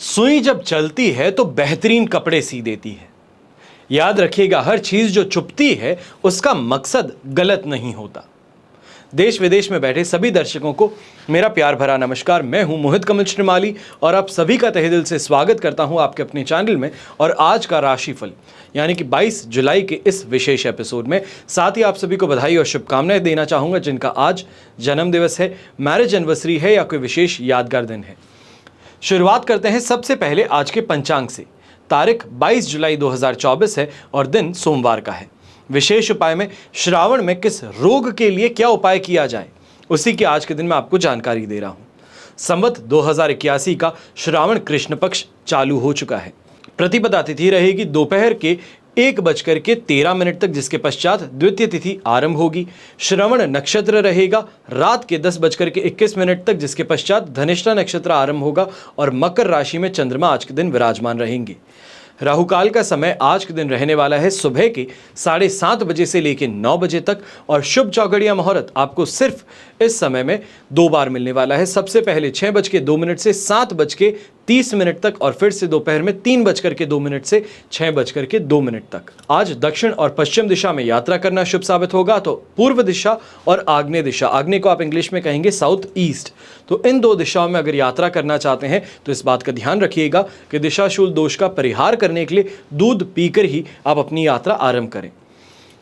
सुई जब चलती है तो बेहतरीन कपड़े सी देती है। याद रखिएगा, हर चीज जो छुपती है उसका मकसद गलत नहीं होता। देश विदेश में बैठे सभी दर्शकों को मेरा प्यार भरा नमस्कार। मैं हूं मोहित कमल श्रीमाली और आप सभी का तहे दिल से स्वागत करता हूं आपके अपने चैनल में। और आज का राशिफल यानी कि 22 जुलाई के इस विशेष एपिसोड में साथ ही आप सभी को बधाई और शुभकामनाएं देना चाहूंगा जिनका आज जन्म दिवस है, मैरिज एनिवर्सरी है या कोई विशेष यादगार दिन है। शुरुआत करते हैं सबसे पहले आज के पंचांग से। तारीख 22 जुलाई 2024 है और दिन सोमवार का है। विशेष उपाय में श्रावण में किस रोग के लिए क्या उपाय किया जाए, उसी की आज के दिन मैं आपको जानकारी दे रहा हूं। संवत 2081 का श्रावण कृष्ण पक्ष चालू हो चुका है। प्रतिपदा तिथि रहेगी दोपहर के 1:13 तक, जिसके पश्चात द्वितीय तिथि आरंभ होगी। श्रवण नक्षत्र रहेगा रात के 10:21 तक, जिसके पश्चात धनिष्ठा नक्षत्र आरंभ होगा और मकर राशि में चंद्रमा आज के दिन विराजमान रहेंगे। राहुकाल का समय आज के दिन रहने वाला है सुबह के 7:30 बजे से लेकर 9 बजे तक और शुभ चौघड़िया मुहूर्त आपको सिर्फ इस समय में 2 बार मिलने वाला है। सबसे पहले 6:02 से 7:30 तक और फिर से दोपहर में 3:02 से 6:02 तक। आज दक्षिण और पश्चिम दिशा में यात्रा करना शुभ साबित होगा, तो पूर्व दिशा और आग्नेय दिशा, आग्नेय को आप इंग्लिश में कहेंगे साउथ ईस्ट, तो इन दो दिशाओं में अगर यात्रा करना चाहते हैं तो इस बात का ध्यान रखिएगा कि दिशाशूल दोष का परिहार करने के लिए दूध पीकर ही आप अपनी यात्रा आरंभ करें।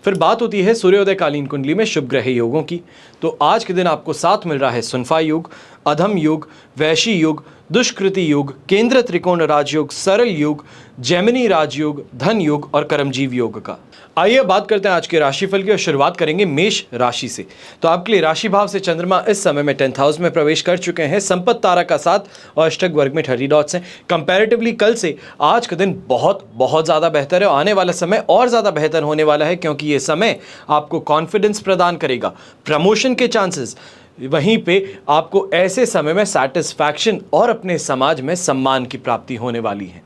फिर बात होती है सूर्योदय कालीन कुंडली में शुभ ग्रह योगों की। तो आज के दिन आपको साथ मिल रहा है सुनफा योग, अधम योग, वैशी योग, दुष्कृति योग, केंद्र त्रिकोण राजयोग, सरल योग, जैमिनी राजयोग, धन योग और कर्मजीव योग का। आइए बात करते हैं आज के राशिफल की और शुरुआत करेंगे मेष राशि से। तो आपके लिए राशि भाव से चंद्रमा इस समय में 10th हाउस में प्रवेश कर चुके हैं। संपत्ति तारा का 7 और अष्टक वर्ग में 30 डॉट्स हैं। कंपैरेटिवली कल से आज का दिन बहुत ज़्यादा बेहतर है और आने वाला समय और ज़्यादा बेहतर होने वाला है, क्योंकि ये समय आपको कॉन्फिडेंस प्रदान करेगा, प्रमोशन के चांसेस, वहीं पे आपको ऐसे समय में सैटिस्फैक्शन और अपने समाज में सम्मान की प्राप्ति होने वाली है।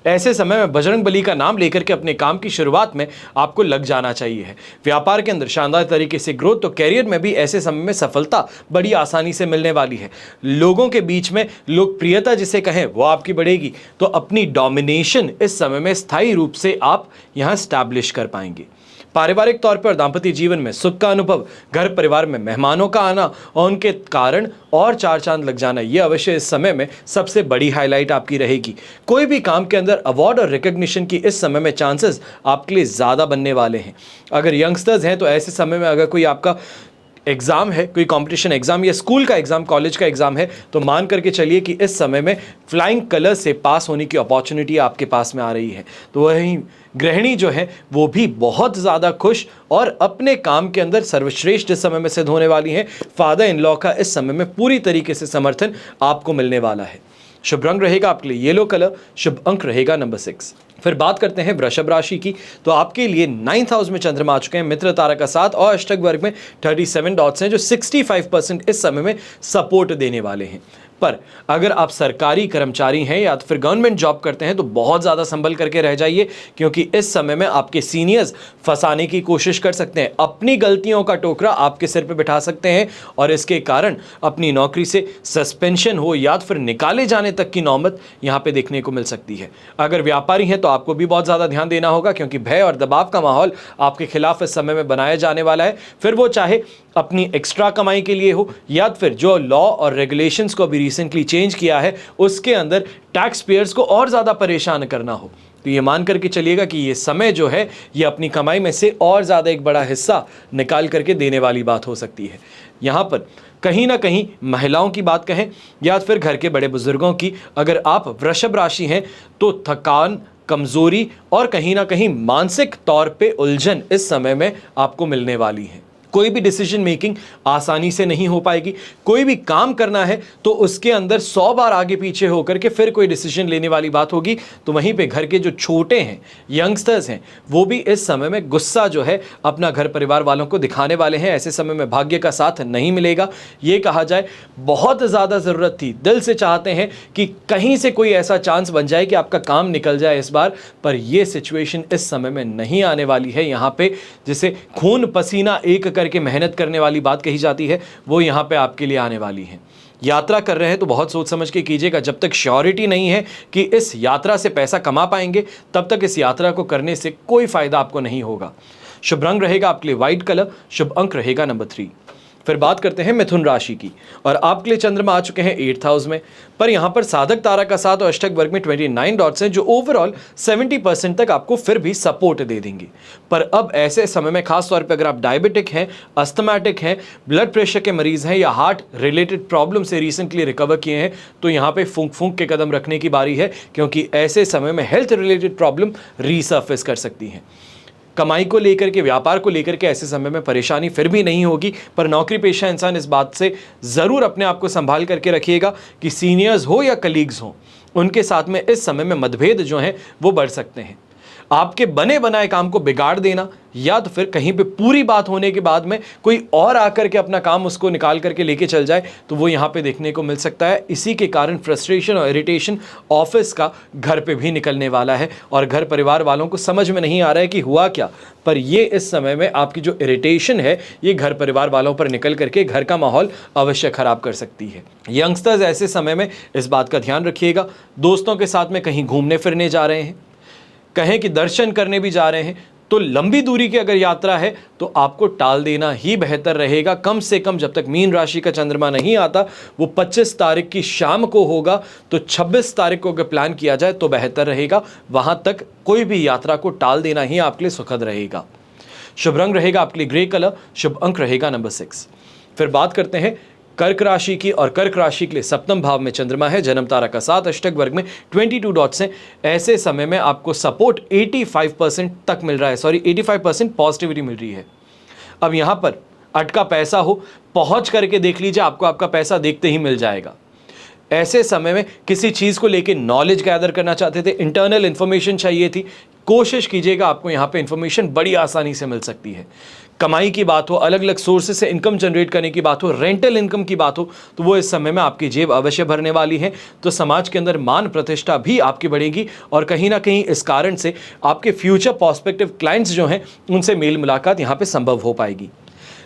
ऐसे समय में बजरंग बली का नाम लेकर के अपने काम की शुरुआत में आपको लग जाना चाहिए है। व्यापार के अंदर शानदार तरीके से ग्रोथ, तो कैरियर में भी ऐसे समय में सफलता बड़ी आसानी से मिलने वाली है। लोगों के बीच में लोकप्रियता जिसे कहें वो आपकी बढ़ेगी, तो अपनी डोमिनेशन इस समय में स्थायी रूप से आप यहाँ स्टैब्लिश कर पाएंगे। पारिवारिक तौर पर दांपत्य जीवन में सुख का अनुभव, घर परिवार में मेहमानों का आना और उनके कारण और 4 चांद लग जाना, ये अवश्य इस समय में सबसे बड़ी हाईलाइट आपकी रहेगी। कोई भी काम के अंदर अवार्ड और रिकग्निशन की इस समय में चांसेस आपके लिए ज़्यादा बनने वाले हैं। अगर यंगस्टर्स हैं तो ऐसे समय में अगर कोई आपका एग्ज़ाम है, कोई कंपटीशन एग्ज़ाम या स्कूल का एग्ज़ाम, कॉलेज का एग्ज़ाम है, तो मान करके चलिए कि इस समय में फ्लाइंग कलर से पास होने की अपॉर्चुनिटी आपके पास में आ रही है। तो वहीं गृहिणी जो है वो भी बहुत ज़्यादा खुश और अपने काम के अंदर सर्वश्रेष्ठ इस समय में सिद्ध होने वाली हैं। फादर इन लॉ का इस समय में पूरी तरीके से समर्थन आपको मिलने वाला है। शुभ रंग रहेगा आपके लिए येलो कलर, शुभ अंक रहेगा नंबर 6। फिर बात करते हैं वृषभ राशि की। तो आपके लिए 9th हाउस में चंद्रमा आ चुके हैं, मित्र तारा का 7 और अष्टक वर्ग में 37 डॉट्स हैं, जो 65% इस समय में सपोर्ट देने वाले हैं। पर अगर आप सरकारी कर्मचारी हैं या फिर गवर्नमेंट जॉब करते हैं तो बहुत ज़्यादा संभल करके रह जाइए, क्योंकि इस समय में आपके सीनियर्स फंसाने की कोशिश कर सकते हैं, अपनी गलतियों का टोकरा आपके सिर पे बिठा सकते हैं और इसके कारण अपनी नौकरी से सस्पेंशन हो या फिर निकाले जाने तक की नौबत यहाँ पे देखने को मिल सकती है। अगर व्यापारी हैं तो आपको भी बहुत ज़्यादा ध्यान देना होगा, क्योंकि भय और दबाव का माहौल आपके खिलाफ इस समय में बनाया जाने वाला है। फिर वो चाहे अपनी एक्स्ट्रा कमाई के लिए हो या फिर जो लॉ और रेगुलेशंस को अभी रिसेंटली चेंज किया है उसके अंदर टैक्स पेयर्स को और ज़्यादा परेशान करना हो, तो ये मान करके चलिएगा कि ये समय जो है ये अपनी कमाई में से और ज़्यादा एक बड़ा हिस्सा निकाल करके देने वाली बात हो सकती है। यहाँ पर कहीं ना कहीं महिलाओं की बात कहें या फिर घर के बड़े बुजुर्गों की, अगर आप वृषभ राशि हैं तो थकान, कमजोरी और कहीं ना कहीं मानसिक तौर पे उलझन इस समय में आपको मिलने वाली है। कोई भी डिसीजन मेकिंग आसानी से नहीं हो पाएगी। कोई भी काम करना है तो उसके अंदर 100 बार आगे पीछे होकर के फिर कोई डिसीजन लेने वाली बात होगी। तो वहीं पे घर के जो छोटे हैं, यंगस्टर्स हैं, वो भी इस समय में गुस्सा जो है अपना घर परिवार वालों को दिखाने वाले हैं। ऐसे समय में भाग्य का साथ नहीं मिलेगा। ये कहा जाए बहुत ज़्यादा ज़रूरत थी, दिल से चाहते हैं कि कहीं से कोई ऐसा चांस बन जाए कि आपका काम निकल जाए इस बार, पर यह सिचुएशन इस समय में नहीं आने वाली है। यहाँ पे जिसे खून पसीना एक करके मेहनत करने वाली बात कही जाती है वो यहाँ पे आपके लिए आने वाली है। यात्रा कर रहे हैं तो बहुत सोच समझ के कीजिएगा, जब तक श्योरिटी नहीं है कि इस यात्रा से पैसा कमा पाएंगे तब तक इस यात्रा को करने से कोई फायदा आपको नहीं होगा। शुभ रंग रहेगा आपके लिए व्हाइट कलर, शुभ अंक रहेगा नंबर 3। फिर बात करते हैं मिथुन राशि की, और आपके लिए चंद्रमा आ चुके हैं 8th हाउस में, पर यहां पर साधक तारा का साथ और अष्टक वर्ग में 29 डॉट्स हैं जो ओवरऑल 70% तक आपको फिर भी सपोर्ट दे देंगे। पर अब ऐसे समय में खास तौर पे अगर आप डायबिटिक हैं, अस्थमैटिक हैं, ब्लड प्रेशर के मरीज हैं या हार्ट रिलेटेड प्रॉब्लम से रिसेंटली रिकवर किए हैं तो यहाँ पे फूंक फूंक के कदम रखने की बारी है, क्योंकि ऐसे समय में हेल्थ रिलेटेड प्रॉब्लम रीसर्फेस कर सकती हैं। कमाई को लेकर के, व्यापार को लेकर के ऐसे समय में परेशानी फिर भी नहीं होगी, पर नौकरी पेशा इंसान इस बात से ज़रूर अपने आप को संभाल करके रखिएगा कि सीनियर्स हो या कलीग्स हो, उनके साथ में इस समय में मतभेद जो हैं वो बढ़ सकते हैं। आपके बने बनाए काम को बिगाड़ देना या तो फिर कहीं पे पूरी बात होने के बाद में कोई और आकर के अपना काम उसको निकाल करके लेके चल जाए तो वो यहाँ पे देखने को मिल सकता है। इसी के कारण फ्रस्ट्रेशन और इरिटेशन ऑफिस का घर पे भी निकलने वाला है और घर परिवार वालों को समझ में नहीं आ रहा है कि हुआ क्या, पर ये इस समय में आपकी जो इरिटेशन है ये घर परिवार वालों पर निकल करके घर का माहौल अवश्य खराब कर सकती है। यंगस्टर्स ऐसे समय में इस बात का ध्यान रखिएगा, दोस्तों के साथ में कहीं घूमने फिरने जा रहे हैं, कहें कि दर्शन करने भी जा रहे हैं तो लंबी दूरी की अगर यात्रा है तो आपको टाल देना ही बेहतर रहेगा। कम से कम जब तक मीन राशि का चंद्रमा नहीं आता, वो 25 तारीख की शाम को होगा, तो 26 तारीख को अगर प्लान किया जाए तो बेहतर रहेगा। वहां तक कोई भी यात्रा को टाल देना ही आपके लिए सुखद रहेगा। शुभ रंग रहेगा आपके लिए ग्रे कलर, शुभ अंक रहेगा नंबर 6। फिर बात करते हैं कर्क राशि की, और कर्क राशि के लिए सप्तम भाव में चंद्रमा है, जन्म तारा का 7, अष्टक वर्ग में 22 डॉट्स हैं। ऐसे समय में आपको सपोर्ट 85% तक मिल रहा है, 85% पॉजिटिविटी मिल रही है। अब यहां पर अटका पैसा हो, पहुंच करके देख लीजिए, आपको आपका पैसा देखते ही मिल जाएगा। ऐसे समय में किसी चीज़ को लेके नॉलेज गैदर करना चाहते थे, इंटरनल इन्फॉर्मेशन चाहिए थी, कोशिश कीजिएगा, आपको यहाँ पे इन्फॉर्मेशन बड़ी आसानी से मिल सकती है। कमाई की बात हो, अलग अलग सोर्सेज से इनकम जनरेट करने की बात हो, रेंटल इनकम की बात हो, तो वो इस समय में आपकी जेब अवश्य भरने वाली है। तो समाज के अंदर मान प्रतिष्ठा भी आपकी बढ़ेगी और कहीं ना कहीं इस कारण से आपके फ्यूचर प्रोस्पेक्टिव क्लाइंट्स जो हैं उनसे मेल मुलाकात यहाँ पे संभव हो पाएगी।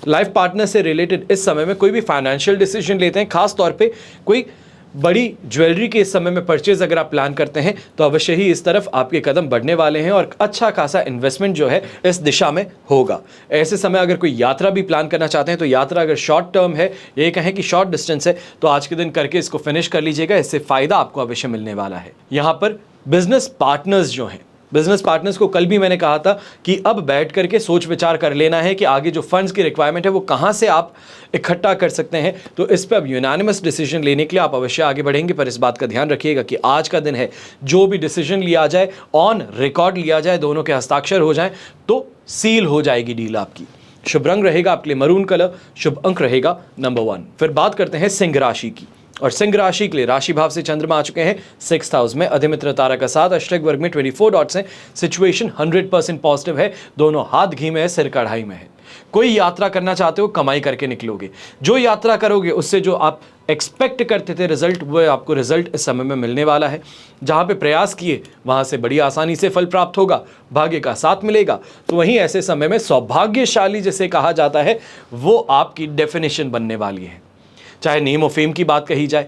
लाइफ पार्टनर से रिलेटेड इस समय में कोई भी फाइनेंशियल डिसीजन लेते हैं, खास तौर पे कोई बड़ी ज्वेलरी के इस समय में परचेज अगर आप प्लान करते हैं तो अवश्य ही इस तरफ आपके कदम बढ़ने वाले हैं और अच्छा खासा इन्वेस्टमेंट जो है इस दिशा में होगा। ऐसे समय अगर कोई यात्रा भी प्लान करना चाहते हैं तो यात्रा अगर शॉर्ट टर्म है, ये कहें कि शॉर्ट डिस्टेंस है, तो आज के दिन करके इसको फिनिश कर लीजिएगा, इससे फायदा आपको अवश्य मिलने वाला है। यहाँ पर बिजनेस पार्टनर्स जो हैं, बिजनेस पार्टनर्स को कल भी मैंने कहा था कि अब बैठ करके सोच विचार कर लेना है कि आगे जो फंड्स की रिक्वायरमेंट है वो कहाँ से आप इकट्ठा कर सकते हैं। तो इस पर अब यूनानिमस डिसीजन लेने के लिए आप अवश्य आगे बढ़ेंगे, पर इस बात का ध्यान रखिएगा कि आज का दिन है, जो भी डिसीजन लिया जाए ऑन रिकॉर्ड लिया जाए, दोनों के हस्ताक्षर हो जाए तो सील हो जाएगी डील आपकी। शुभ रंग रहेगा आपके लिए मरून कलर, शुभ अंक रहेगा नंबर 1। फिर बात करते हैं सिंह राशि की, और सिंह राशि के लिए राशि भाव से चंद्रमा आ चुके हैं 6th हाउस में, अधिमित्र तारा का 7, अष्टक वर्ग में 24 डॉट्स हैं। सिचुएशन 100% पॉजिटिव है, दोनों हाथ घी में है, सिर कढ़ाई में है। कोई यात्रा करना चाहते हो, कमाई करके निकलोगे। जो यात्रा करोगे उससे जो आप एक्सपेक्ट करते थे रिजल्ट, वो आपको रिजल्ट इस समय में मिलने वाला है। जहाँ पे प्रयास किए वहाँ से बड़ी आसानी से फल प्राप्त होगा, भाग्य का साथ मिलेगा। तो वहीं ऐसे समय में सौभाग्यशाली जिसे कहा जाता है वो आपकी डेफिनेशन बनने वाली है। चाहे नेम ऑफ फेम की बात कही जाए,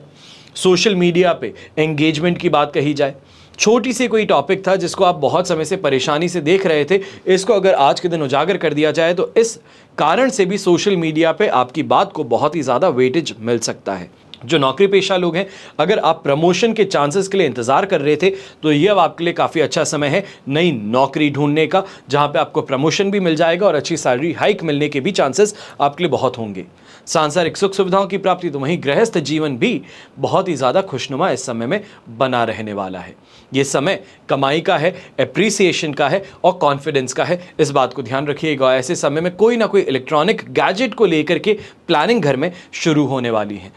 सोशल मीडिया पे एंगेजमेंट की बात कही जाए, छोटी सी कोई टॉपिक था जिसको आप बहुत समय से परेशानी से देख रहे थे, इसको अगर आज के दिन उजागर कर दिया जाए तो इस कारण से भी सोशल मीडिया पे आपकी बात को बहुत ही ज़्यादा वेटेज मिल सकता है। जो नौकरी पेशा लोग हैं, अगर आप प्रमोशन के चांसेस के लिए इंतजार कर रहे थे तो ये अब आपके लिए काफ़ी अच्छा समय है नई नौकरी ढूंढने का, जहां पे आपको प्रमोशन भी मिल जाएगा और अच्छी सैलरी हाइक मिलने के भी चांसेस आपके लिए बहुत होंगे। सांसारिक सुख सुविधाओं की प्राप्ति, तो वहीं गृहस्थ जीवन भी बहुत ही ज़्यादा खुशनुमा इस समय में बना रहने वाला है। ये समय कमाई का है, एप्रिसिएशन का है और कॉन्फिडेंस का है, इस बात को ध्यान रखिएगा। ऐसे समय में कोई ना कोई इलेक्ट्रॉनिक गैजेट को लेकर के प्लानिंग घर में शुरू होने वाली है।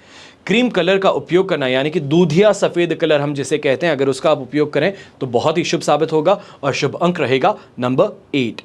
क्रीम कलर का उपयोग करना, यानी कि दूधिया सफ़ेद कलर हम जिसे कहते हैं, अगर उसका आप उपयोग करें तो बहुत ही शुभ साबित होगा और शुभ अंक रहेगा नंबर 8।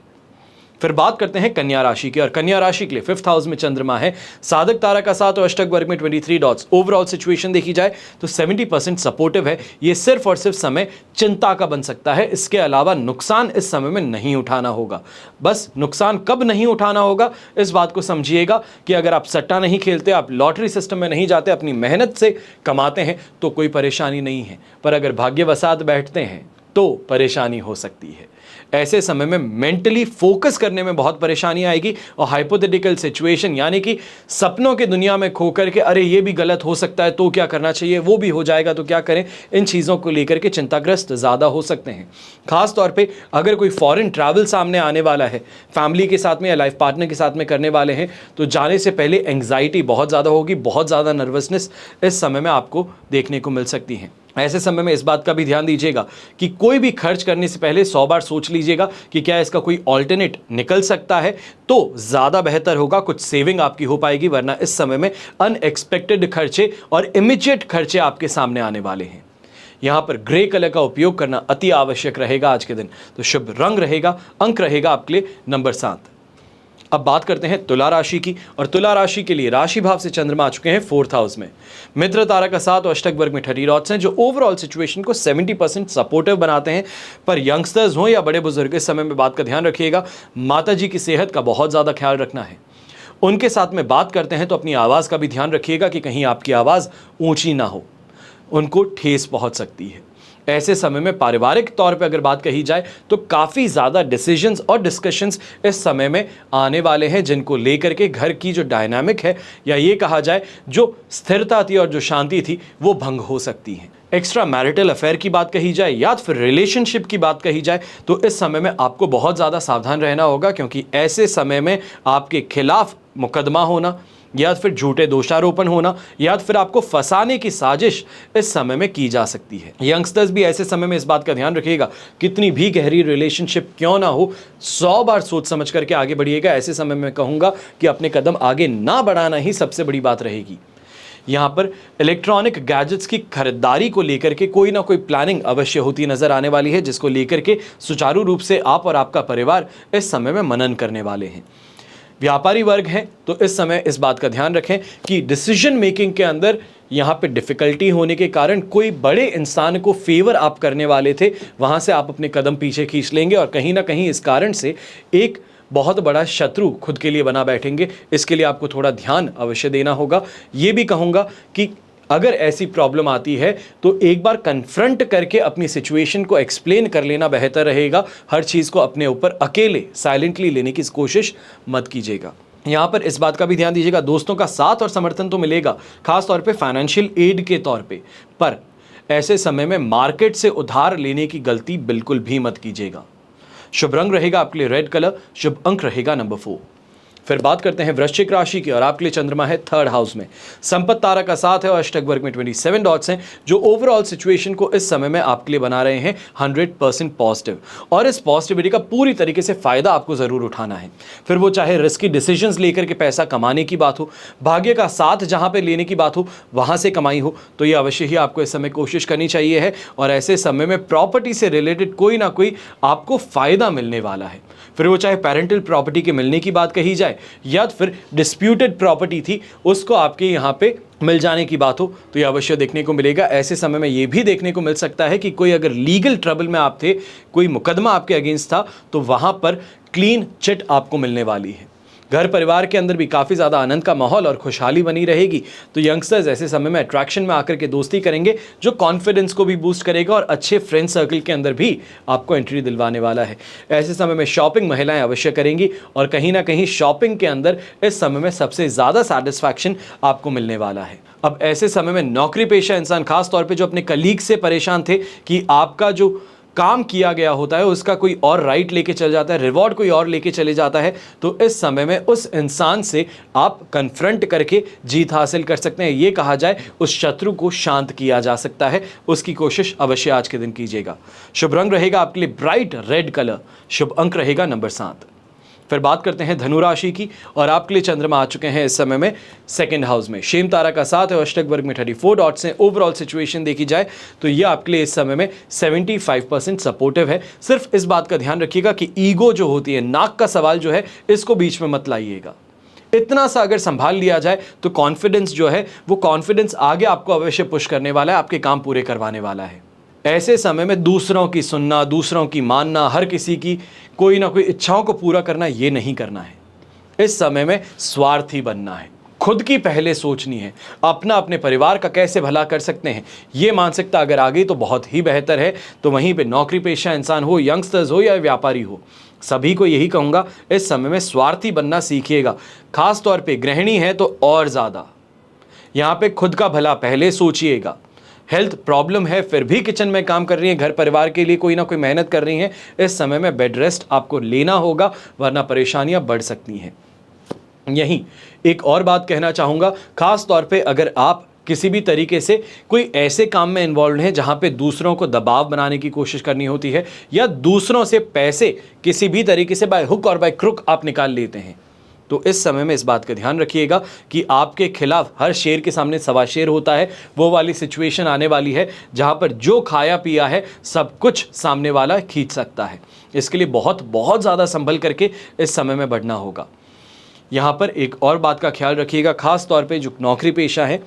फिर बात करते हैं कन्या राशि की, और कन्या राशि के लिए 5th हाउस में चंद्रमा है, साधक तारा का साथ और अष्टक वर्ग में 23 डॉट्स। ओवरऑल सिचुएशन देखी जाए तो 70% सपोर्टिव है। ये सिर्फ और सिर्फ समय चिंता का बन सकता है, इसके अलावा नुकसान इस समय में नहीं उठाना होगा। बस नुकसान कब नहीं उठाना होगा इस बात को समझिएगा कि अगर आप सट्टा नहीं खेलते, आप लॉटरी सिस्टम में नहीं जाते, अपनी मेहनत से कमाते हैं तो कोई परेशानी नहीं है, पर अगर भाग्यवसात बैठते हैं तो परेशानी हो सकती है। ऐसे समय में मेंटली फोकस करने में बहुत परेशानी आएगी और हाइपोथेटिकल सिचुएशन यानी कि सपनों की दुनिया में खोकर के अरे ये भी गलत हो सकता है तो क्या करना चाहिए, वो भी हो जाएगा तो क्या करें, इन चीज़ों को लेकर के चिंताग्रस्त ज़्यादा हो सकते हैं। खास तौर पे अगर कोई फॉरेन ट्रैवल सामने आने वाला है, फैमिली के साथ में या लाइफ पार्टनर के साथ में करने वाले हैं, तो जाने से पहले एंग्जाइटी बहुत ज़्यादा होगी, बहुत ज़्यादा नर्वसनेस इस समय में आपको देखने को मिल सकती है। ऐसे समय में इस बात का भी ध्यान दीजिएगा कि कोई भी खर्च करने से पहले 100 बार सोच लीजिएगा कि क्या इसका कोई ऑल्टरनेट निकल सकता है, तो ज़्यादा बेहतर होगा, कुछ सेविंग आपकी हो पाएगी, वरना इस समय में अनएक्सपेक्टेड खर्चे और इमीडिएट खर्चे आपके सामने आने वाले हैं। यहाँ पर ग्रे कलर का उपयोग करना अति आवश्यक रहेगा आज के दिन। तो शुभ रंग रहेगा, अंक रहेगा आपके लिए नंबर 7। अब बात करते हैं तुला राशि की, और तुला राशि के लिए राशि भाव से चंद्रमा आ चुके हैं 4th हाउस में। मित्र तारा का साथ और अष्टक वर्ग में 30 डॉट्स हैं, जो ओवरऑल सिचुएशन को 70% सपोर्टिव बनाते हैं। पर यंगस्टर्स हो या बड़े बुजुर्ग, इस समय में बात का ध्यान रखिएगा, माता जी की सेहत का बहुत ज़्यादा ख्याल रखना है। उनके साथ में बात करते हैं तो अपनी आवाज़ का भी ध्यान रखिएगा कि कहीं आपकी आवाज़ ऊँची ना हो, उनको ठेस पहुँच सकती है। ऐसे समय में पारिवारिक तौर पे अगर बात कही जाए तो काफ़ी ज़्यादा डिसीजंस और डिस्कशंस इस समय में आने वाले हैं, जिनको लेकर के घर की जो डायनामिक है या ये कहा जाए जो स्थिरता थी और जो शांति थी वो भंग हो सकती है। एक्स्ट्रा मैरिटल अफेयर की बात कही जाए या फिर रिलेशनशिप की बात कही जाए तो इस समय में आपको बहुत ज़्यादा सावधान रहना होगा, क्योंकि ऐसे समय में आपके खिलाफ मुकदमा होना या फिर झूठे दोषारोपण होना या फिर आपको फंसाने की साजिश इस समय में की जा सकती है। यंगस्टर्स भी ऐसे समय में इस बात का ध्यान रखिएगा, कितनी भी गहरी रिलेशनशिप क्यों ना हो, 100 बार सोच समझ करके आगे बढ़िएगा। ऐसे समय में कहूँगा कि अपने कदम आगे ना बढ़ाना ही सबसे बड़ी बात रहेगी। यहाँ पर इलेक्ट्रॉनिक गैजेट्स की खरीदारी को लेकर के कोई ना कोई प्लानिंग अवश्य होती नजर आने वाली है, जिसको लेकर के सुचारू रूप से आप और आपका परिवार इस समय में मनन करने वाले हैं। व्यापारी वर्ग हैं तो इस समय इस बात का ध्यान रखें कि डिसीजन मेकिंग के अंदर यहाँ पे डिफ़िकल्टी होने के कारण कोई बड़े इंसान को फेवर आप करने वाले थे, वहाँ से आप अपने कदम पीछे खींच लेंगे और कहीं ना कहीं इस कारण से एक बहुत बड़ा शत्रु खुद के लिए बना बैठेंगे। इसके लिए आपको थोड़ा ध्यान अवश्य देना होगा। ये भी कहूँगा कि अगर ऐसी प्रॉब्लम आती है तो एक बार कन्फ्रंट करके अपनी सिचुएशन को एक्सप्लेन कर लेना बेहतर रहेगा। हर चीज़ को अपने ऊपर अकेले साइलेंटली लेने की कोशिश मत कीजिएगा। यहाँ पर इस बात का भी ध्यान दीजिएगा, दोस्तों का साथ और समर्थन तो मिलेगा, खास तौर पे फाइनेंशियल एड के तौर पर ऐसे समय में मार्केट से उधार लेने की गलती बिल्कुल भी मत कीजिएगा। शुभ रंग रहेगा आपके लिए रेड कलर, शुभ अंक रहेगा नंबर 4। फिर बात करते हैं वृश्चिक राशि की, और आपके लिए चंद्रमा है 3rd हाउस में, संपत्ति तारा का साथ है और अष्टक वर्ग में 27 डॉट्स हैं, जो ओवरऑल सिचुएशन को इस समय में आपके लिए बना रहे हैं 100% पॉजिटिव। और इस पॉजिटिविटी का पूरी तरीके से फायदा आपको जरूर उठाना है, फिर वो चाहे रिस्की डिसीजंस लेकर के पैसा कमाने की बात हो, भाग्य का साथ जहां पे लेने की बात हो, वहां से कमाई हो, तो ये अवश्य ही आपको इस समय कोशिश करनी चाहिए है। और ऐसे समय में प्रॉपर्टी से रिलेटेड कोई ना कोई आपको फायदा मिलने वाला है, फिर वो चाहे पेरेंटल प्रॉपर्टी के मिलने की बात कही जाए या फिर डिस्प्यूटेड प्रॉपर्टी थी उसको आपके यहाँ पे मिल जाने की बात हो, तो ये अवश्य देखने को मिलेगा। ऐसे समय में ये भी देखने को मिल सकता है कि कोई अगर लीगल ट्रबल में आप थे, कोई मुकदमा आपके अगेंस्ट था, तो वहाँ पर क्लीन चिट आपको मिलने वाली है। घर परिवार के अंदर भी काफ़ी ज़्यादा आनंद का माहौल और खुशहाली बनी रहेगी। तो यंगस्टर्स ऐसे समय में अट्रैक्शन में आकर के दोस्ती करेंगे, जो कॉन्फिडेंस को भी बूस्ट करेगा और अच्छे फ्रेंड सर्कल के अंदर भी आपको एंट्री दिलवाने वाला है। ऐसे समय में शॉपिंग महिलाएं अवश्य करेंगी और कहीं ना कहीं शॉपिंग के अंदर इस समय में सबसे ज़्यादा सेटिस्फैक्शन आपको मिलने वाला है। अब ऐसे समय में नौकरी पेशा इंसान, खास तौर पर जो अपने कलीग से परेशान थे कि आपका जो काम किया गया होता है उसका कोई और राइट लेके चल जाता है, रिवॉर्ड कोई और लेके चले जाता है, तो इस समय में उस इंसान से आप कन्फ्रंट करके जीत हासिल कर सकते हैं। ये कहा जाए उस शत्रु को शांत किया जा सकता है, उसकी कोशिश अवश्य आज के दिन कीजिएगा। शुभ रंग रहेगा आपके लिए ब्राइट रेड कलर, शुभ अंक रहेगा नंबर 7। फिर बात करते हैं धनु राशि की, और आपके लिए चंद्रमा आ चुके हैं इस समय में सेकंड हाउस में। शेम तारा का साथ है, अष्टक वर्ग में 34 डॉट्स हैं। ओवरऑल सिचुएशन देखी जाए तो ये आपके लिए इस समय में 75% सपोर्टिव है। सिर्फ इस बात का ध्यान रखिएगा कि ईगो जो होती है, नाक का सवाल जो है, इसको बीच में मत लाइएगा। इतना सा अगर संभाल लिया जाए तो कॉन्फिडेंस जो है, वो कॉन्फिडेंस आगे आपको अवश्य पुश करने वाला है, आपके काम पूरे करवाने वाला है। ऐसे समय में दूसरों की सुनना, दूसरों की मानना, हर किसी की कोई ना कोई इच्छाओं को पूरा करना, ये नहीं करना है। इस समय में स्वार्थी बनना है, खुद की पहले सोचनी है, अपना अपने परिवार का कैसे भला कर सकते हैं, ये मानसिकता अगर आ गई तो बहुत ही बेहतर है। तो वहीं पे नौकरी पेशा इंसान हो, यंगस्टर्स हो या व्यापारी हो, सभी को यही कहूँगा, इस समय में स्वार्थी बनना सीखिएगा। खास तौर पे गृहिणी है तो और ज़्यादा यहाँ पे खुद का भला पहले सोचिएगा। हेल्थ प्रॉब्लम है फिर भी किचन में काम कर रही हैं, घर परिवार के लिए कोई ना कोई मेहनत कर रही हैं, इस समय में बेड रेस्ट आपको लेना होगा, वरना परेशानियां बढ़ सकती हैं। यहीं एक और बात कहना चाहूँगा, खास तौर पे अगर आप किसी भी तरीके से कोई ऐसे काम में इन्वॉल्व हैं जहाँ पे दूसरों को दबाव बनाने की कोशिश करनी होती है, या दूसरों से पैसे किसी भी तरीके से बाय हुक और बाय क्रुक आप निकाल लेते हैं, तो इस समय में इस बात का ध्यान रखिएगा कि आपके खिलाफ हर शेर के सामने सवा शेर होता है। वो वाली सिचुएशन आने वाली है जहां पर जो खाया पिया है सब कुछ सामने वाला खींच सकता है। इसके लिए बहुत बहुत ज़्यादा संभल करके इस समय में बढ़ना होगा। यहाँ पर एक और बात का ख्याल रखिएगा, खास तौर पे जो नौकरी पेशा है,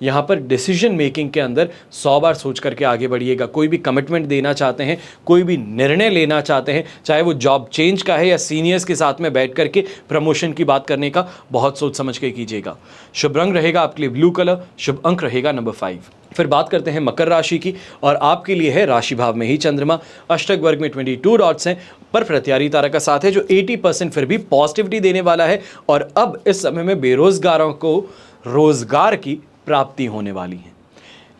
यहाँ पर डिसीजन मेकिंग के अंदर 100 बार सोच करके आगे बढ़िएगा। कोई भी कमिटमेंट देना चाहते हैं, कोई भी निर्णय लेना चाहते हैं, चाहे वो जॉब चेंज का है या सीनियर्स के साथ में बैठ करके प्रमोशन की बात करने का, बहुत सोच समझ के कीजिएगा। शुभ रंग रहेगा आपके लिए ब्लू कलर, शुभ अंक रहेगा नंबर 5। फिर बात करते हैं मकर राशि की, और आपके लिए है राशि भाव में ही चंद्रमा। अष्टक वर्ग में 22 डॉट्स हैं, पर प्रत्यारी तारा का साथ है जो 80% फिर भी पॉजिटिविटी देने वाला है। और अब इस समय में बेरोजगारों को रोजगार की प्राप्ति होने वाली है।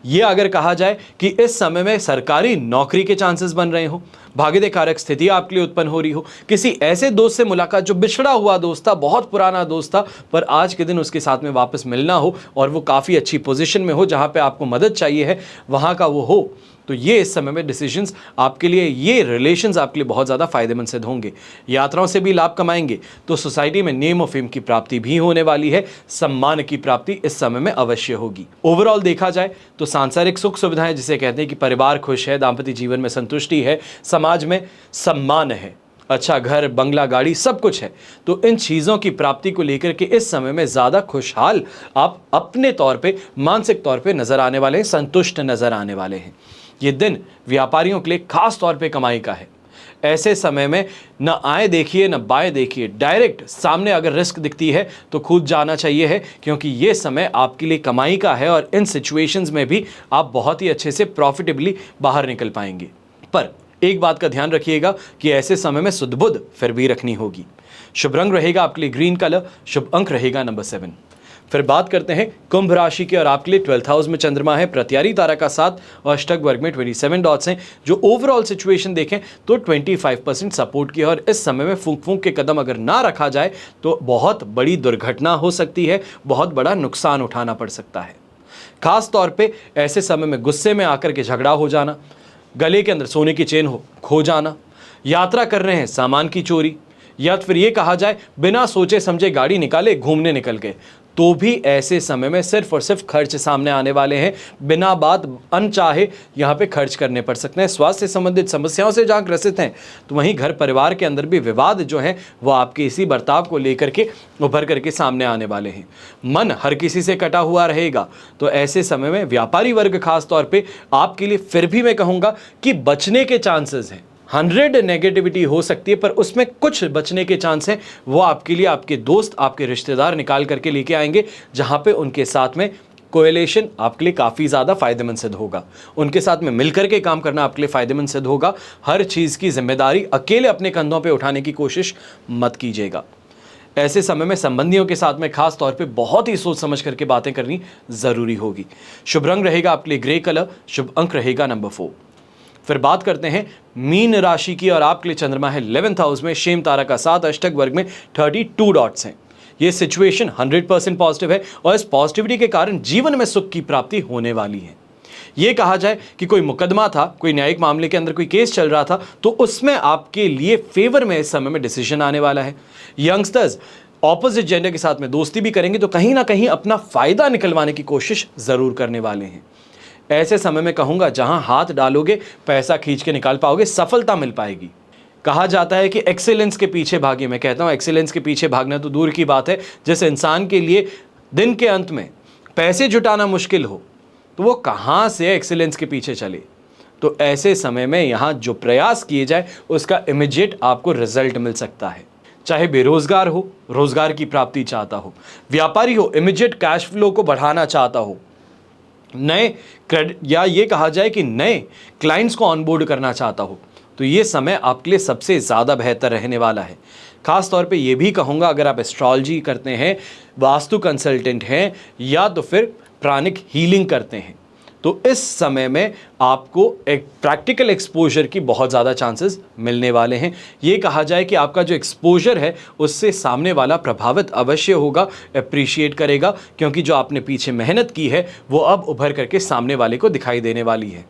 ये अगर कहा जाए कि इस समय में सरकारी नौकरी के चांसेस बन रहे हो, भाग्य कारक स्थिति आपके लिए उत्पन्न हो रही हो, किसी ऐसे दोस्त से मुलाकात जो बिछड़ा हुआ दोस्त था, बहुत पुराना दोस्त था, पर आज के दिन उसके साथ में वापस मिलना हो और वो काफ़ी अच्छी पोजीशन में हो जहाँ पे आपको मदद चाहिए है, वहाँ का वो हो, तो ये इस समय में डिसीजंस आपके लिए, ये रिलेशंस आपके लिए बहुत ज़्यादा फायदेमंद सिद्ध होंगे। यात्राओं से भी लाभ कमाएंगे, तो सोसाइटी में नेम और फेम की प्राप्ति भी होने वाली है, सम्मान की प्राप्ति इस समय में अवश्य होगी। ओवरऑल देखा जाए तो सांसारिक सुख सुविधाएं, जिसे कहते हैं कि परिवार खुश है, दाम्पत्य जीवन में संतुष्टि है, समाज में सम्मान है, अच्छा घर बंगला गाड़ी सब कुछ है, तो इन चीज़ों की प्राप्ति को लेकर के इस समय में ज़्यादा खुशहाल आप अपने तौर पे, मानसिक तौर पे नज़र आने वाले हैं, संतुष्ट नज़र आने वाले हैं। ये दिन व्यापारियों के लिए खास तौर पे कमाई का है। ऐसे समय में न आए देखिए न बाएं देखिए, डायरेक्ट सामने अगर रिस्क दिखती है तो खुद जाना चाहिए है, क्योंकि ये समय आपके लिए कमाई का है और इन सिचुएशंस में भी आप बहुत ही अच्छे से प्रॉफिटेबली बाहर निकल पाएंगे। पर एक बात का ध्यान रखिएगा कि ऐसे समय में सुध बुध फिर भी रखनी होगी। शुभ रंग रहेगा आपके लिए ग्रीन कलर, शुभ अंक रहेगा नंबर 7। फिर बात करते हैं कुंभ राशि की, और आपके लिए 12th हाउस में चंद्रमा है, प्रत्यारी तारा का साथ और अष्टक वर्ग में 27 डॉट्स हैं। जो ओवरऑल सिचुएशन देखें तो 25% सपोर्ट की है, और इस समय में फूंक फूंक के कदम अगर ना रखा जाए तो बहुत बड़ी दुर्घटना हो सकती है, बहुत बड़ा नुकसान उठाना पड़ सकता है। खास तौर पे ऐसे समय में गुस्से में आकर के झगड़ा हो जाना, गले के अंदर सोने की चेन हो खो जाना, यात्रा कर रहे हैं सामान की चोरी, या फिर ये कहा जाए बिना सोचे समझे गाड़ी निकाले घूमने निकल गए, तो भी ऐसे समय में सिर्फ और सिर्फ खर्च सामने आने वाले हैं। बिना बात अनचाहे यहाँ पे खर्च करने पड़ सकते हैं। स्वास्थ्य से संबंधित समस्याओं से जहाँ ग्रसित हैं, तो वहीं घर परिवार के अंदर भी विवाद जो है वो आपके इसी बर्ताव को लेकर के उभर करके सामने आने वाले हैं। मन हर किसी से कटा हुआ रहेगा, तो ऐसे समय में व्यापारी वर्ग खास तौर पर आपके लिए फिर भी मैं कहूँगा कि बचने के चांसेस हैं। 100 नेगेटिविटी हो सकती है, पर उसमें कुछ बचने के चांस हैं। वो आपके लिए आपके दोस्त, आपके रिश्तेदार निकाल करके लेके आएंगे, जहां पे उनके साथ में कोएलेशन आपके लिए काफ़ी ज़्यादा फायदेमंद सिद्ध होगा। उनके साथ में मिलकर के काम करना आपके लिए फायदेमंद सिद्ध होगा। हर चीज़ की जिम्मेदारी अकेले अपने कंधों पे उठाने की कोशिश मत कीजिएगा। ऐसे समय में संबंधियों के साथ में खास तौर पे बहुत ही सोच समझ करके बातें करनी ज़रूरी होगी। शुभ रंग रहेगा आपके लिए ग्रे कलर, शुभ अंक रहेगा नंबर 4। फिर बात करते हैं मीन राशि की, और आपके लिए चंद्रमा है 11th हाउस में, शेम तारा का साथ, अष्टक वर्ग में 32 डॉट्स हैं। ये सिचुएशन 100% पॉजिटिव है, और इस पॉजिटिविटी के कारण जीवन में सुख की प्राप्ति होने वाली है। ये कहा जाए कि कोई मुकदमा था, कोई न्यायिक मामले के अंदर कोई केस चल रहा था, तो उसमें आपके लिए फेवर में इस समय में डिसीजन आने वाला है। यंगस्टर्स ऑपोजिट जेंडर के साथ में दोस्ती भी करेंगे तो कहीं ना कहीं अपना फायदा निकलवाने की कोशिश जरूर करने वाले हैं। ऐसे समय में कहूंगा जहां हाथ डालोगे पैसा खींच के निकाल पाओगे, सफलता मिल पाएगी। कहा जाता है कि एक्सीलेंस के पीछे भागिए। मैं कहता हूं एक्सीलेंस के पीछे भागना तो दूर की बात है, जिस इंसान के लिए दिन के अंत में पैसे जुटाना मुश्किल हो तो वो कहां से एक्सीलेंस के पीछे चले। तो ऐसे समय में यहां जो प्रयास किए जाए उसका इमीडिएट आपको रिजल्ट मिल सकता है। चाहे बेरोजगार हो, रोजगार की प्राप्ति चाहता हो, व्यापारी हो, इमीडिएट कैश फ्लो को बढ़ाना चाहता हो, नए क्रेडिट या ये कहा जाए कि नए क्लाइंट्स को ऑनबोर्ड करना चाहता हो, तो ये समय आपके लिए सबसे ज़्यादा बेहतर रहने वाला है। खास तौर पे ये भी कहूँगा अगर आप एस्ट्रोलॉजी करते हैं, वास्तु कंसल्टेंट हैं या तो फिर प्राणिक हीलिंग करते हैं, तो इस समय में आपको एक प्रैक्टिकल एक्सपोजर की बहुत ज़्यादा चांसेस मिलने वाले हैं। ये कहा जाए कि आपका जो एक्सपोजर है उससे सामने वाला प्रभावित अवश्य होगा, अप्रिशिएट करेगा, क्योंकि जो आपने पीछे मेहनत की है वो अब उभर करके सामने वाले को दिखाई देने वाली है।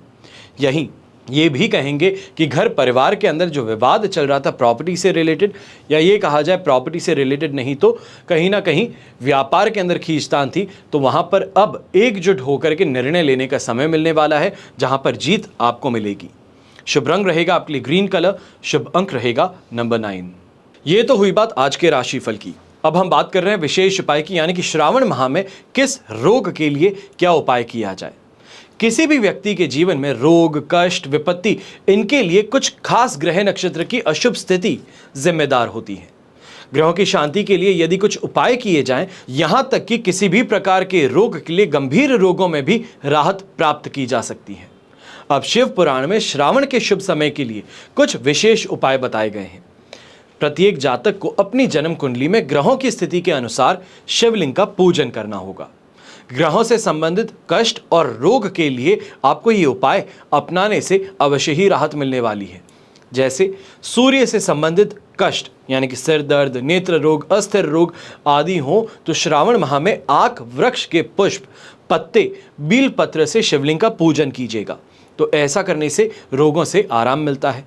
यहीं ये भी कहेंगे कि घर परिवार के अंदर जो विवाद चल रहा था प्रॉपर्टी से रिलेटेड, या ये कहा जाए प्रॉपर्टी से रिलेटेड नहीं तो कहीं ना कहीं व्यापार के अंदर खींचतान थी, तो वहाँ पर अब एकजुट होकर के निर्णय लेने का समय मिलने वाला है जहाँ पर जीत आपको मिलेगी। शुभ रंग रहेगा आपके लिए ग्रीन कलर, शुभ अंक रहेगा नंबर 9। ये तो हुई बात आज के राशिफल की। अब हम बात कर रहे हैं विशेष उपाय की, यानी कि श्रावण माह में किस रोग के लिए क्या उपाय किया जाए। किसी भी व्यक्ति के जीवन में रोग, कष्ट, विपत्ति, इनके लिए कुछ खास ग्रह नक्षत्र की अशुभ स्थिति जिम्मेदार होती है। ग्रहों की शांति के लिए यदि कुछ उपाय किए जाएं, यहां तक कि किसी भी प्रकार के रोग के लिए, गंभीर रोगों में भी राहत प्राप्त की जा सकती है। अब शिव पुराण में श्रावण के शुभ समय के लिए कुछ विशेष उपाय बताए गए हैं। प्रत्येक जातक को अपनी जन्म कुंडली में ग्रहों की स्थिति के अनुसार शिवलिंग का पूजन करना होगा। ग्रहों से संबंधित कष्ट और रोग के लिए आपको ये उपाय अपनाने से अवश्य ही राहत मिलने वाली है। जैसे सूर्य से संबंधित कष्ट यानी कि सिर दर्द, नेत्र रोग, अस्थिर रोग आदि हो तो श्रावण माह में आक वृक्ष के पुष्प, पत्ते, बील पत्र से शिवलिंग का पूजन कीजिएगा, तो ऐसा करने से रोगों से आराम मिलता है।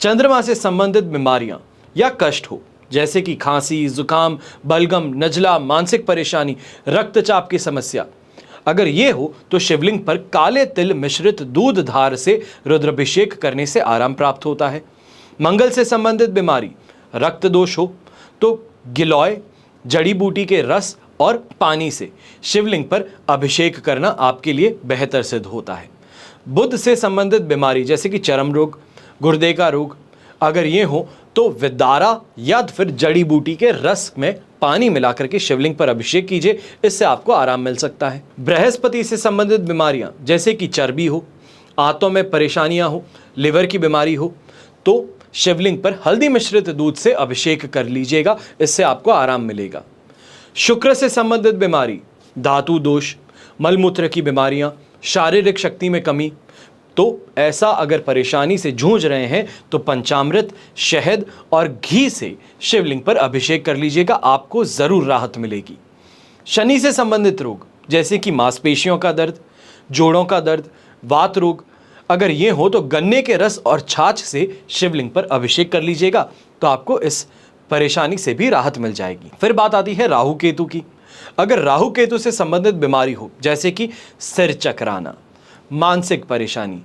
चंद्रमा से संबंधित बीमारियां या कष्ट हो जैसे कि खांसी, जुकाम, बलगम, नजला, मानसिक परेशानी, रक्तचाप की समस्या, अगर ये हो तो शिवलिंग पर काले तिल मिश्रित दूध धार से रुद्राभिषेक करने से आराम प्राप्त होता है। मंगल से संबंधित बीमारी, रक्त दोष हो तो गिलोय, जड़ी बूटी के रस और पानी से शिवलिंग पर अभिषेक करना आपके लिए बेहतर सिद्ध होता है। बुध से संबंधित बीमारी जैसे कि चर्म रोग, गुर्दे का रोग, अगर ये हो तो विदारा या फिर जड़ी बूटी के रस में पानी मिलाकर के शिवलिंग पर अभिषेक कीजिए, इससे आपको आराम मिल सकता है। बृहस्पति से संबंधित बीमारियां जैसे कि चर्बी हो, आंतों में परेशानियां हो, लिवर की बीमारी हो तो शिवलिंग पर हल्दी मिश्रित दूध से अभिषेक कर लीजिएगा, इससे आपको आराम मिलेगा। शुक्र से संबंधित बीमारी, धातु दोष, मलमूत्र की बीमारियां, शारीरिक शक्ति में कमी, तो ऐसा अगर परेशानी से जूझ रहे हैं तो पंचामृत, शहद और घी से शिवलिंग पर अभिषेक कर लीजिएगा, आपको जरूर राहत मिलेगी। शनि से संबंधित रोग जैसे कि मांसपेशियों का दर्द, जोड़ों का दर्द, वात रोग, अगर ये हो तो गन्ने के रस और छाछ से शिवलिंग पर अभिषेक कर लीजिएगा, तो आपको इस परेशानी से भी राहत मिल जाएगी। फिर बात आती है राहु केतु की। अगर राहु केतु से संबंधित बीमारी हो जैसे कि सिर चकराना, मानसिक परेशानी,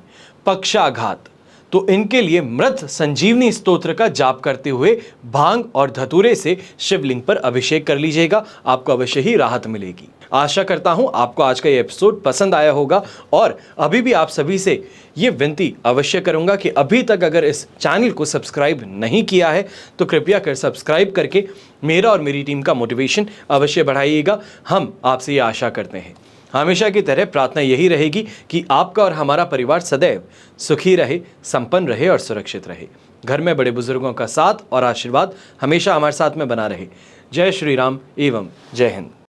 पक्षाघात, तो इनके लिए मृत संजीवनी स्तोत्र का जाप करते हुए भांग और धतूरे से शिवलिंग पर अभिषेक कर लीजिएगा, आपको अवश्य ही राहत मिलेगी। आशा करता हूं आपको आज का ये एपिसोड पसंद आया होगा और अभी भी आप सभी से ये विनती अवश्य करूंगा कि अभी तक अगर इस चैनल को सब्सक्राइब नहीं किया है तो कृपया कर सब्सक्राइब करके मेरा और मेरी टीम का मोटिवेशन अवश्य बढ़ाइएगा। हम आपसे ये आशा करते हैं। हमेशा की तरह प्रार्थना यही रहेगी कि आपका और हमारा परिवार सदैव सुखी रहे, संपन्न रहे और सुरक्षित रहे। घर में बड़े बुजुर्गों का साथ और आशीर्वाद हमेशा हमारे साथ में बना रहे। जय श्री राम एवं जय हिंद।